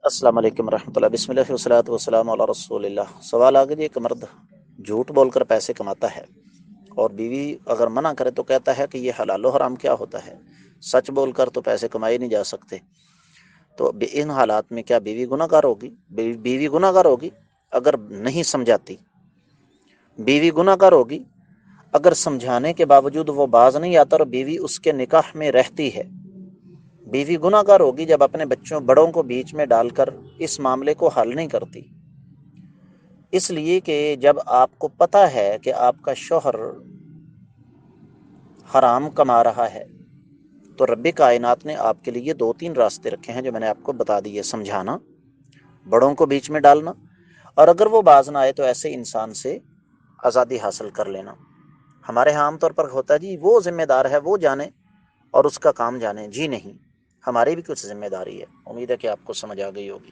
السلام علیکم ورحمۃ اللہ، بسم اللہ والصلاۃ والسلام علی رسول اللہ۔ سوال آگے جی، ایک مرد جھوٹ بول کر پیسے کماتا ہے اور بیوی اگر منع کرے تو کہتا ہے کہ یہ حلال و حرام کیا ہوتا ہے، سچ بول کر تو پیسے کمائے نہیں جا سکتے، تو ان حالات میں کیا بیوی گناہ گار ہوگی؟ بیوی گناہ گار ہوگی اگر نہیں سمجھاتی، بیوی گناہ گار ہوگی اگر سمجھانے کے باوجود وہ باز نہیں آتا اور بیوی اس کے نکاح میں رہتی ہے۔ بیوی گناہ گار ہوگی جب اپنے بڑوں کو بیچ میں ڈال کر اس معاملے کو حل نہیں کرتی، اس لیے کہ جب آپ کو پتہ ہے کہ آپ کا شوہر حرام کما رہا ہے تو رب کائنات نے آپ کے لیے 2-3 راستے رکھے ہیں جو میں نے آپ کو بتا دیے: سمجھانا، بڑوں کو بیچ میں ڈالنا، اور اگر وہ باز نہ آئے تو ایسے انسان سے آزادی حاصل کر لینا۔ ہمارے ہاں عام طور پر ہوتا ہے جی وہ ذمہ دار ہے، وہ جانے اور اس کا کام جانے، جی نہیں، ہماری بھی کچھ ذمہ داری ہے۔ امید ہے کہ آپ کو سمجھ آ گئی ہوگی۔